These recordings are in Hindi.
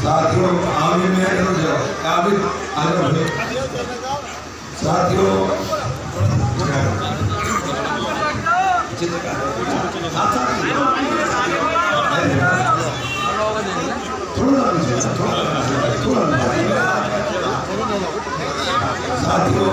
साथियों आगे में रुक जाओ, आगे आगे साथियों साथियों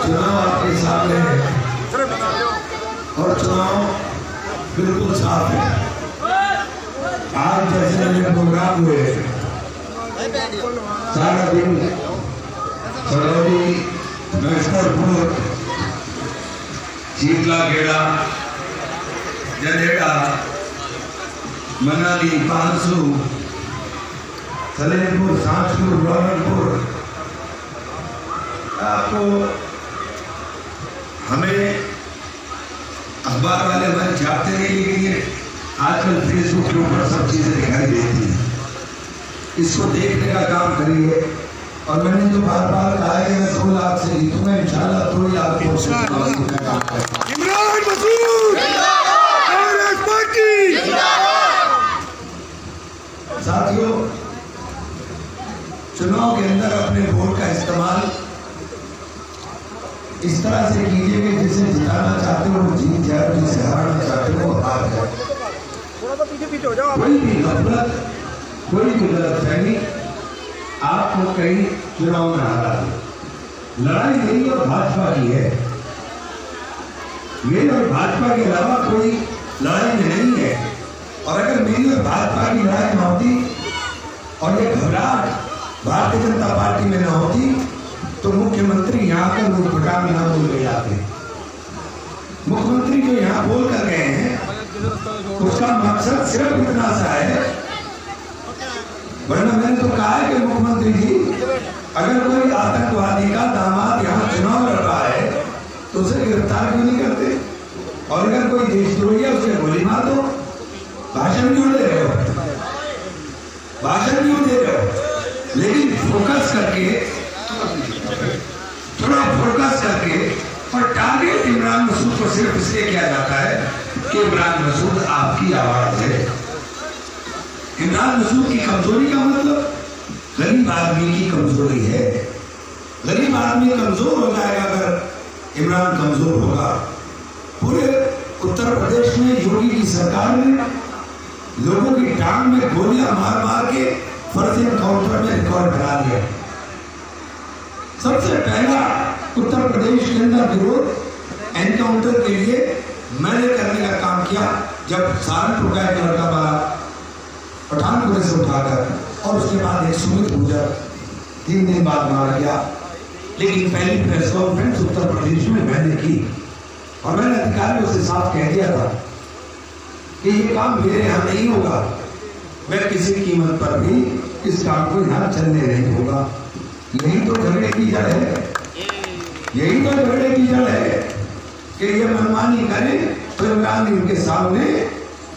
चुनाव आपके सामने है और चुनाव बिल्कुल साफ है। आज जैसे मेरे प्रोग्राम हुए सारा दिन सरौली नस्करपुर शीतला खेड़ा जडेड़ा मनाली पांसू सलेमपुर सांसपुर रौनकपुर आपको हमें अखबार वाले हमारे छापते नहीं, लेकिन ये आजकल फेसबुक के ऊपर सब चीजें दिखाई देती हैं। इसको देखने का काम करिए। और मैंने जो बार बार कहा है कि मैं 2 लाख से जीतूंगा, इंशाल्लाह 2 लाख वोट से काम करेगा। साथियों चुनाव के अंदर अपने वोट का इस्तेमाल इस तरह से कीजिए कि जिसे जिताना चाहते हो वो जीत जाए, जिसे हराना चाहते हो वो हार जाए। कोई भी गलत, कोई भी गलतफहमी आपको कहीं चुनाव में हारा दे। लड़ाई मेरी और भाजपा की है, मेरी और भाजपा के अलावा कोई लड़ाई में नहीं है। और अगर मेरी और भाजपा की लड़ाई न होती और ये घबराहट भारतीय जनता पार्टी में न होती तो मुख्यमंत्री यहाँ पर लोग प्रकार यहाँ बोल के जाते। मुख्यमंत्री जो यहाँ बोल कर गए हैं उसका मकसद सिर्फ इतना सा है, वरना मैंने तो कहा है कि मुख्यमंत्री जी अगर कोई आतंकवादी का दामाद यहाँ चुनाव लड़ रहा है तो उसे गिरफ्तार क्यों नहीं करते? और अगर कोई देशद्रोही है उसे गोली मार दो। भाषण क्यों दे रहे हो? भाषण क्यों दे रहे हो? लेकिन फोकस करके, थोड़ा फोकस करके और टारगेट इमरान मसूद को सिर्फ इसलिए किया जाता है कि इमरान मसूद आपकी आवाज है। इमरान मसूद की कमजोरी का मतलब गरीब आदमी की कमजोरी है। गरीब आदमी कमजोर हो जाएगा अगर इमरान कमजोर होगा। पूरे उत्तर प्रदेश में योगी की सरकार ने लोगों की टांग में गोलियां मार मार के फर्जी एनकाउंटर में रिकॉर्ड बना दिया। सबसे पहला उत्तर प्रदेश के अंदर विरोध एनकाउंटर के लिए मैंने करने का काम किया जब सहारनपुर का एक लड़का मारा पठानपुर से उठाकर, और उसके बाद एक सुमित गुजर 3 दिन बाद मारा गया। लेकिन पहली प्रेस कॉन्फ्रेंस उत्तर प्रदेश में मैंने की और मैंने अधिकारियों से साफ कह दिया था कि ये काम मेरे यहाँ नहीं होगा, मैं किसी कीमत पर भी इस काम को यहाँ चलने नहीं होगा। यही तो झगड़े की जड़ है, यही तो झगड़े की जड़ है कि ये मनमानी करें तो इमरान इनके सामने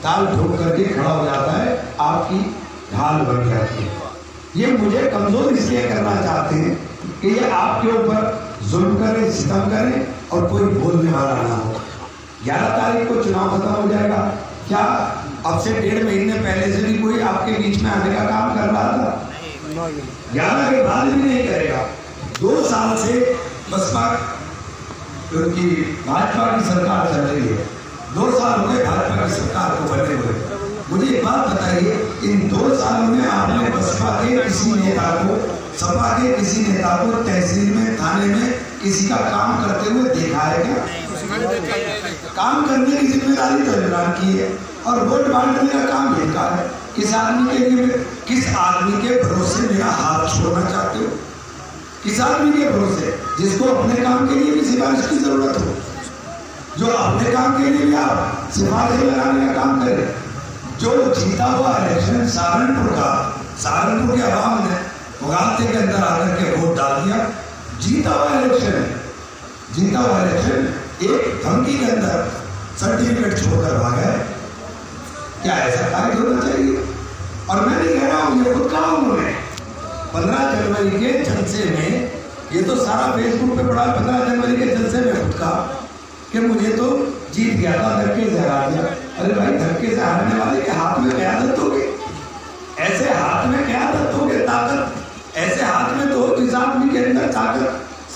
ताल ठोक करके खड़ा हो जाता है, आपकी ढाल बन जाती है। ये मुझे कमजोर इसलिए करना चाहते हैं कि ये आपके ऊपर जुल्म करें, सितम करें और कोई बोलने वाला ना हो। 11 तारीख को चुनाव खत्म हो जाएगा। क्या अब से 1.5 महीने पहले से भी कोई आपके बीच में आने का काम कर रहा था? 11 के बाद भी नहीं करेगा। 2 साल से बसपा क्योंकि भाजपा की सरकार चल रही है, 2 साल हो गए भाजपा की सरकार को बने हुए। मुझे एक बात बताइए, इन 2 सालों में आपने बसपा के किसी नेता को, सपा के किसी नेता को तहसील में, थाने में किसी का काम करते हुए देखा है क्या? काम करने की जिम्मेदारी तो इमरान की है और वोट बांटने का काम इनका है। किस आदमी के लिए, किस आदमी के भरोसे मेरा हाथ छोड़ना चाहते हो? किस आदमी के भरोसे जिसको अपने काम के लिए भी सिफारिश की जरूरत हो, जो अपने काम के लिए भी आप सिफारिश लगाने का काम करें। जो जीता हुआ इलेक्शन सहारनपुर का, सहारनपुर के आवाम ने मुगालते के अंदर आकर के वोट डाल दिया। जीता हुआ इलेक्शन एक धमकी के अंदर सर्टिफिकेट छोड़कर भागा है। क्या ऐसा कार्य होना चाहिए? और मैं नहीं कह रहा हूँ, ये खुद कहा उन्होंने 15 जनवरी के जलसे में, ये तो सारा फेसबुक पे पड़ा। 15 जनवरी के जलसे में खुद कहा कि मुझे तो जीत गया था, धक्के से हरा दिया। अरे भाई, धक्के से हारने वाले के हाथ में क़यादत होगी? ऐसे हाथ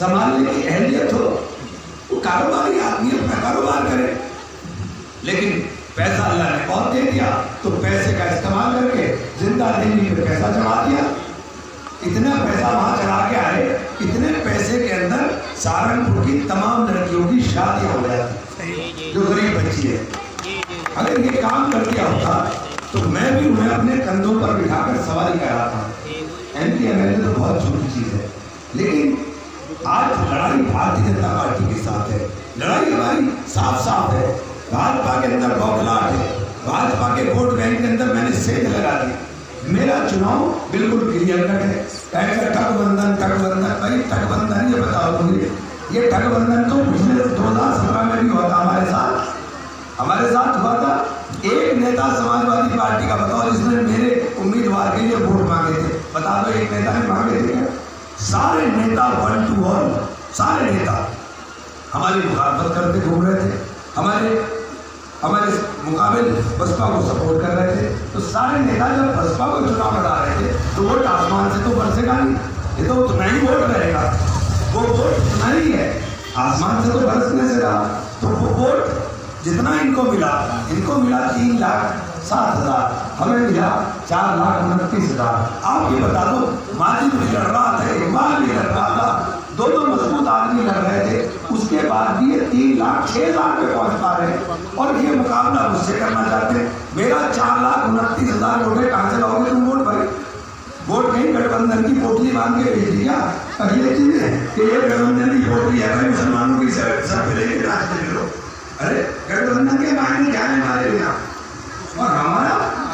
संभालने की अहलियत हो, वो कारोबारी आदमी अपना कारोबार करे। लेकिन पैसा अल्लाह ने बहुत दे दिया तो पैसे का इस्तेमाल करके जिंदा देवी पे पैसा चढ़ा दिया। इतना पैसा वहां चढ़ा के आए, इतने पैसे के अंदर सहारनपुर की तमाम लड़कियों की शादियां हो जाती जो गरीब बच्ची है। अगर ये काम कर दिया होता तो मैं भी उन्हें अपने कंधों पर बिठाकर सवारी कराता। एमपी एमएलए तो बहुत छोटी चीज है, लेकिन आज लड़ाई भारतीय जनता पार्टी के साथ है। लड़ाई हमारी साफ साफ है। भाजपा के अंदर बौखलाहट है, भाजपा के वोट बैंक के अंदर मैंने सेंध लगा दी। मेरा चुनाव बिल्कुल क्लियर कट है। ठगबंधन भाई ठगबंधन ये बताओ मुझे, ये ठगबंधन तो पिछले 2017 में भी हुआ था हमारे साथ हुआ था। एक नेता समाजवादी पार्टी का बताओ जिसने मेरे उम्मीदवार के लिए वोट मांगे थे, बता दो एक नेता ने मांगे थे क्या? सारे नेता 1 to 1, सारे नेता हमारी मुखालफत करते घूम रहे थे, हमारे मुकाबले बसपा को सपोर्ट कर रहे थे। तो सारे नेता जब बसपा को चुनाव लड़ा रहे थे तो वोट आसमान से तो बरसेगा नहीं, ये तो उतना ही वोट रहेगा। वो वोट उतना ही है, आसमान से तो बरसने से रहा। तो वो वोट जितना इनको मिला 3,07,000, हमें मिला 4,29,000। आप ये बता दो, माजिद भी लड़ रहा था, इकबाल भी लड़ रहा था, दो मजबूत आदमी लड़ रहे थे, उसके बाद भी ये 3,06,000 पे पहुंच पा रहे हैं और ये मुकाबला मुझसे करना चाहते हैं। मेरा 4,29,000 वोट है, कहां से लाओगे तुम वोट भाई? वोट नहीं गठबंधन की पोटली बांध के भेज दिया। अब ये चीज है कि ये गठबंधन की पोटली है भाई, मुसलमानों की सब लेके नाचते लो। अरे गठबंधन के मायने क्या है हमारे बिना? और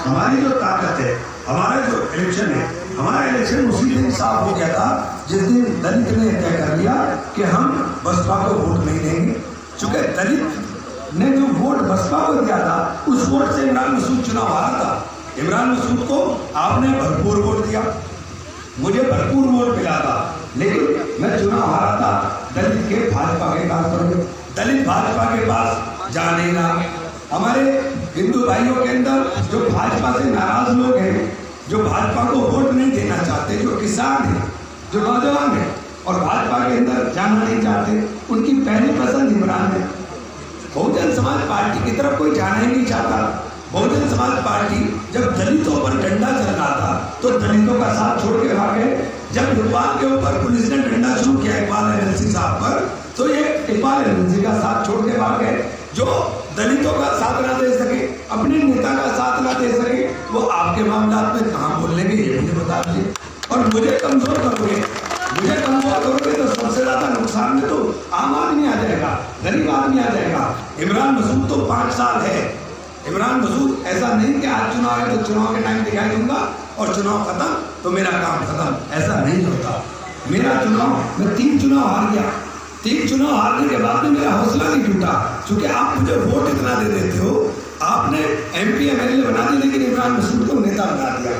हमारी जो ताकत है, हमारा जो इलेक्शन है, हमारा इलेक्शन उसी दिन साफ हो गया था जिस दिन दलित ने तय कर लिया कि हम बसपा को वोट नहीं देंगे। चूंकि दलित ने जो वोट बसपा को दिया था उस वोट से इमरान मसूद चुनाव हारा था। इमरान मसूद को आपने भरपूर वोट दिया, मुझे भरपूर वोट मिला था, लेकिन मैं चुनाव हारा था दलित के भाजपा के काम पर। दलित भाजपा के पास जा नहीं रहा। हमारे हिंदू भाइयों के अंदर जो भाजपा से नाराज लोग हैं, जो भाजपा को वोट नहीं देना चाहते, जो किसान हैं, जो नौजवान हैं और भाजपा के अंदर जाना नहीं चाहते, उनकी पहली पसंद इमरान है। बहुजन समाज पार्टी की तरफ कोई जाना ही नहीं चाहता। बहुजन समाज पार्टी जब दलितों पर डंडा चल रहा था तो दलितों का साथ छोड़ के भागे। जब इकबाल के ऊपर पुलिस ने डंडा शुरू किया इकबाल एजेंसी साहब पर, तो ये इकबाल एजेंसी का साथ छोड़ के भागे। जो दलितों का साथ ना दे सके, अपने नेता का साथ ना दे सके, वो आपके मामला में कहाँ बोल लेंगे ये मुझे बता दीजिए। और मुझे कमजोर करोगे तो सबसे ज्यादा नुकसान में तो आम आदमी आ जाएगा, गरीब आदमी आ जाएगा। इमरान मसूद तो 5 साल है। इमरान मसूद ऐसा नहीं कि आज चुनाव है तो चुनाव के टाइम दिखाई दूंगा और चुनाव खत्म तो मेरा काम खत्म, ऐसा नहीं होता। मेरा चुनाव, मैं 3 चुनाव हार गया। 3 चुनाव हारने के बाद में मेरा हौसला नहीं टूटा, क्योंकि आप मुझे वोट इतना दे देते हो। आपने एमपी एमएलए बना दिया, लेकिन इमरान मसूद को नेता बना दिया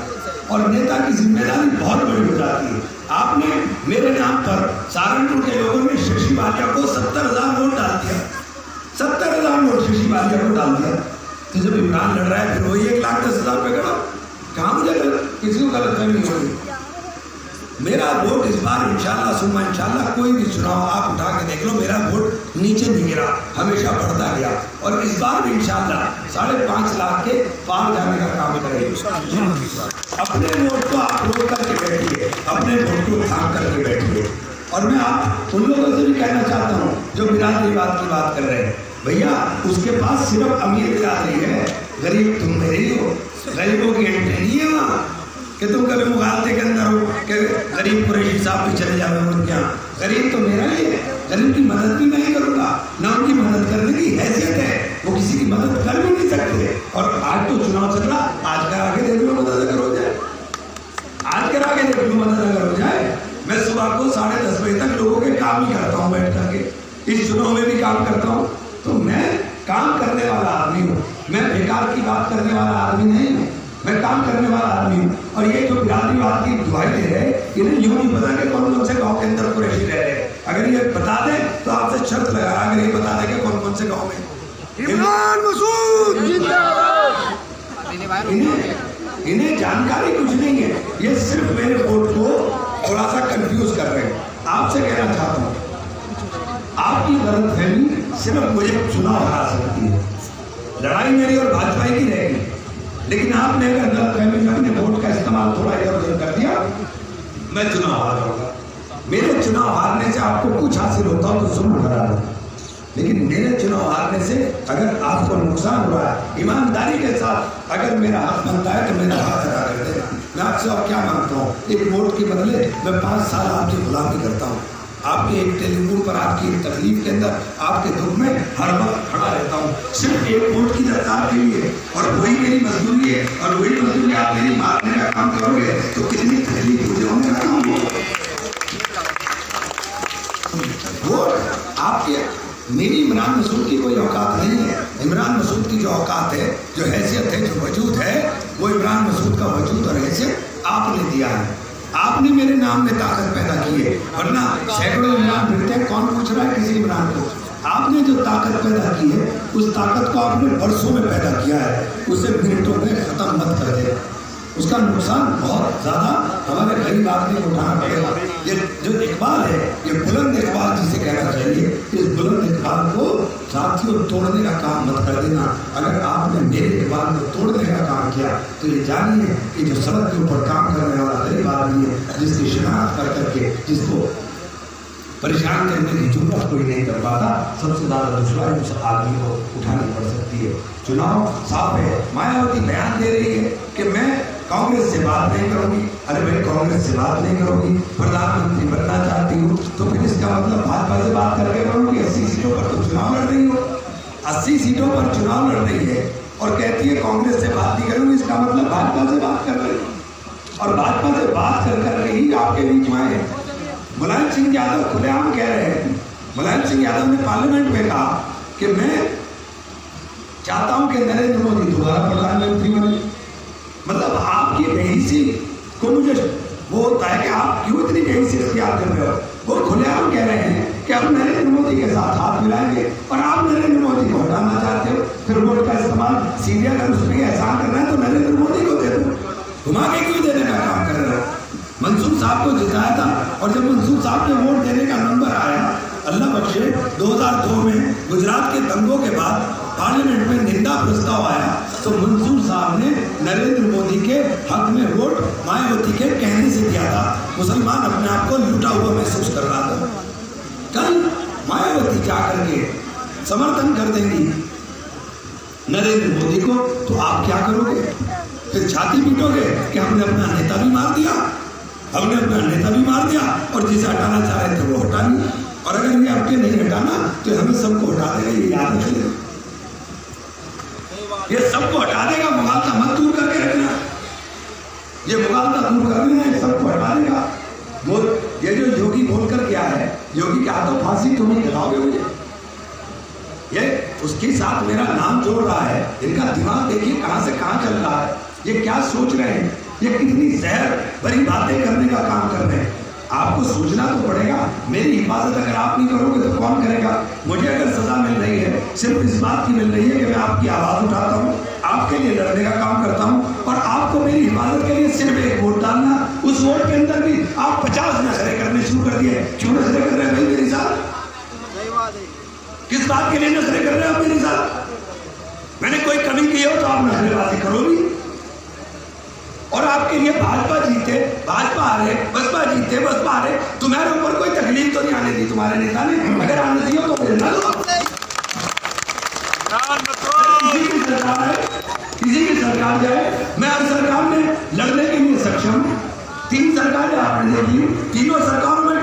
और नेता की जिम्मेदारी बहुत बड़ी हो जाती है। आपने मेरे नाम पर सहारनपुर के लोगों ने शशि वालिया को 70,000 वोट डाल दिया, 70,000 वोट शशि वालिया को डाल दिया। तो जब इमरान लड़ रहा है फिर वही 1,10,000 पे खड़ा, कहाँ मुझे किसी को गलतफहमी होगी। मेरा वोट इस बार इंशाल्लाह सुम्मा इंशाल्लाह, कोई भी चुनाव आप उठा के देख लो, मेरा वोट नीचे नहीं गिरा, हमेशा बढ़ता गया। और इस बार भी इंशाल्लाह 5.5 लाख के पार जाने का काम करेंगे। अपने वोट को आप रोक करके बैठिए, अपने वोट को थाम करके बैठिए। और मैं आप उन लोगों से भी कहना चाहता हूँ जो बिरादरीवाद की बात कर रहे हैं, भैया उसके पास सिर्फ अमीर बिरादरी है, गरीब तुम मेरे ही हो। गरीबों की एंट्री नहीं है वहाँ कि तुम कभी मुगालते के अंदर हो कि गरीब कुरैशी साहब भी चले जाओ उनके यहाँ। गरीब तो मेरा ही है, गरीब की मदद भी मैं ही करूँगा, ना उनकी मदद करने की हैसियत है, वो किसी की मदद कर भी नहीं सकते। और आज तो चुनाव चल रहा, आज करा के देख लो मदद अगर हो जाए, आज करा के देख लो मदद अगर हो जाए। मैं सुबह को 10:30 बजे तक लोगों के काम ही करता हूँ बैठ करके, इस चुनाव में भी काम करता हूँ। तो मैं काम करने वाला आदमी हूँ, मैं बेकार की बात करने वाला आदमी नहीं हूँ, मैं काम करने वाला आदमी हूँ। और ये जो बिरादरीवाद की दुहाई दे रहे हैं, इन्हें यूं नहीं पता कि कौन कौन से गाँव के अंदर कुरैशी रह रहे हैं। अगर ये बता दे तो आपसे शर्त लगा, अगर ये बता दे कि कौन कौन से गाँव में इमरान मसूद जिंदाबाद, इन्हें जानकारी कुछ नहीं है, ये सिर्फ मेरे वोट को थोड़ा सा कंफ्यूज कर रहे हैं। आपसे कहना चाहता हूँ गलतफहमी सिर्फ मुझे चुनाव हरा सकती है। लड़ाई मेरी और भाजपा की रहेगी, लेकिन आपने अगर गलतफहमी में अपने वोट का इस्तेमाल थोड़ा इधर उधर कर दिया, मैं चुनाव हार जाऊंगा। मेरे चुनाव हारने से आपको कुछ हासिल होता हो तो जरूर करा दो, लेकिन मेरे चुनाव हारने से अगर आपको नुकसान हुआ है, ईमानदारी के साथ अगर मेरा हक बनता है तो मेरा हक अदा कर देना। मैं आपसे और क्या मांगता हूँ, एक वोट के बदले मैं 5 साल आपकी गुलामी करता हूँ। आपके एक टेलीफोन पर, आपकी एक तकलीफ के अंदर, आपके दुख में हर वक्त खड़ा रहता हूँ, सिर्फ एक वोट की दरकार के लिए। और वही मेरी मजदूरी है, और वही मजदूरी आप मेरी मारने का काम करोगे तो कितनी तकलीफ मुझे होने का काम हो। वोट आपके, मेरी इमरान मसूद की कोई औकात नहीं है। इमरान मसूद की जो औकात है, जो हैसियत है, जो वजूद है, वो इमरान मसूद का वजूद और हैसियत आपने दिया है। आपने मेरे नाम में ताकत पैदा की है, वरना सैकड़ों इमरान फिरते हैं, कौन पूछ रहा है किसी इमरान को। आपने जो ताकत पैदा की है, उस ताकत को आपने वर्षों में पैदा किया है, उसे मिनटों में खत्म मत कर दे। उसका नुकसान बहुत ज्यादा हमारे गरीब आदमी को उठाना पड़ेगा। ये जो इकबाल है, ये बुलंद इकबाल जिसे कहना चाहिए, इस बुलंद इकबाल को साथियों तोड़ने का काम मत कर देना। अगर आपने मेरे इकबाल को तोड़ने का काम किया तो ये जानिए कि जो सड़क के ऊपर काम करने वाला गरीब आदमी है, जिसकी शिनाख्त कर करके जिसको परेशान करने की जुर्रत कोई नहीं कर पाता, सबसे ज्यादा दुश्वारी उस आदमी को उठानी पड़ सकती है। चुनाव साफ है। मायावती बयान दे रही है कि मैं कांग्रेस से बात नहीं करूंगी। अरे भाई, कांग्रेस से बात नहीं करोगी, प्रधानमंत्री बनना चाहती हूँ, तो फिर इसका मतलब भाजपा से बात करके करोगी। 80 सीटों पर तो चुनाव लड़ रही हो, 80 सीटों पर चुनाव लड़ रही है और कहती है कांग्रेस से बात नहीं करूंगी, इसका मतलब भाजपा से बात कर रही है। और भाजपा से बात कर करके ही आपके बीच में आए। मुलायम सिंह यादव खुलेआम कह रहे हैं, मुलायम सिंह यादव ने पार्लियामेंट में कहा कि मैं चाहता हूं कि नरेंद्र मोदी दोबारा प्रधानमंत्री बने। मतलब आपकी बेहिसी को मुझे वो होता है कि आप क्यों इतनी बेहिसी इख्तियार कर रहे हो। वो खुलेआम कह रहे हैं कि आप नरेंद्र मोदी के साथ हाथ मिलाएंगे और आप नरेंद्र मोदी को हटाना चाहते हो। फिर वोट का इस्तेमाल सीधे अगर उसमें एहसान करना है तो नरेंद्र मोदी को दे दो, घुमा के क्यों देने का काम कर रहे हो। मंसूर साहब को जिताया था और जब मंसूर साहब ने वोट देने का नंबर आया, अल्लाह बख्शे 2002 में गुजरात के दंगों के बाद पार्लियामेंट में निंदा प्रस्ताव आया तो मंसूर साहब ने नरेंद्र मोदी के हक में वोट मायावती के कहने से दिया था। मुसलमान अपने आप को लूटा हुआ महसूस कर रहा था। कल मायावती जाकर के समर्थन कर देंगी नरेंद्र मोदी को, तो आप क्या करोगे? फिर छाती पीटोगे कि हमने अपना नेता भी मार दिया, हमने अपना नेता भी मार दिया और जिसे हटाना चाह रहे थे वो हटा नहीं। और अगर ये आपके नहीं हटाना तो हमें सबको हटा देगा, ये याद रखिए, ये सबको हटा देगा। मुगालता मत दूर करके रखना, ये मुगालता दूर कर लेना, ये सबको हटा देगा। वो ये जो योगी बोलकर क्या है, योगी के हाथों फांसी तुम ही दिलाओगे मुझे, ये उसके साथ मेरा नाम जोड़ रहा है। इनका दिमाग देखिए कहां से कहां चल रहा है, ये क्या सोच रहे हैं, ये कितनी जहर भरी बातें करने का काम कर रहे हैं। आपको सोचना तो पड़ेगा। मेरी हिफाजत अगर आप नहीं करोगे तो कौन करेगा? मुझे अगर सजा मिल रही है सिर्फ इस बात की मिल रही है कि मैं आपकी आवाज उठाता हूँ, आपके लिए लड़ने का काम करता हूँ, और आपको मेरी हिफाजत के लिए सिर्फ एक वोट डालना। उस वोट के अंदर भी आप 50 नशरे करने शुरू कर दिए। क्यों नशरे कर रहे हैं भाई मेरे साथ? किस बात के लिए नशरे कर रहे हैं आप मेरे साथ? मैंने कोई कमी की हो तो आप नशरेबाजी करोगी। और आपके लिए भाजपा जीते, भाजपा हारे, बसपा जीते, बसपा हारे, तुम्हारे ऊपर कोई तकलीफ तो नहीं आने दी तुम्हारे नेता ने। अगर आने दी हो तो मिलना दो। किसी की सरकार है, किसी की सरकार जाए, मैं हर सरकार में लड़ने के लिए सक्षम हूँ। 3 सरकारें आपने देखी, तीनों सरकारों में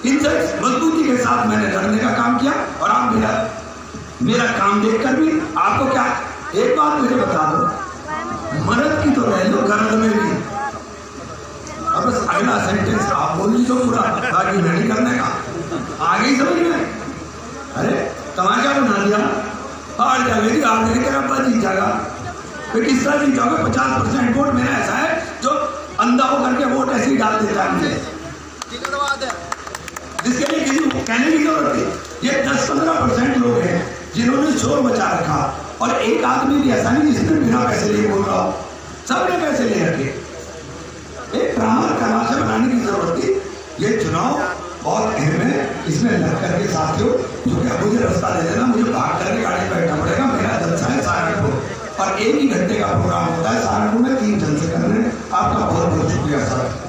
इनसे मजबूती के साथ मैंने लड़ने का काम किया। और आप मेरा काम देखकर भी आपको क्या, एक बात मुझे बता दो, मदद की तो रह लो गरज में भी। अब बस अगला सेंटेंस आप बोल लीजिए पूरा, ताकि नहीं करने का आगे ही समझ में। अरे तमाशा बना दिया, हार जाएगी, हार जाएगी, अब्बा जीत जाएगा। फिर किस तरह जीत जाओगे? 50% वोट मेरा ऐसा है जो अंधा होकर के वोट ऐसे ही डाल देता है मुझे, जिसके लिए किसी को कहने की जरूरत नहीं। ये 10-15% लोग हैं जिन्होंने शोर मचा रखा, और एक आदमी भी ऐसा नहीं जिसने बिना पैसे लिए बोल रहा हो, सबने पैसे ले रखे। एक ड्रामा तमाशा बनाने की जरूरत थी। ये चुनाव बहुत अहम है। इसमें लग करके साथियों जो कि मुझे रास्ता दे देना, मुझे भाग करके गाड़ी बैठना पड़ेगा। मेरा जलसा है सहारनपुर और 1 ही घंटे का प्रोग्राम होता है। सहारनपुर में 3 जलसे करने। आपका बहुत बहुत शुक्रिया सर।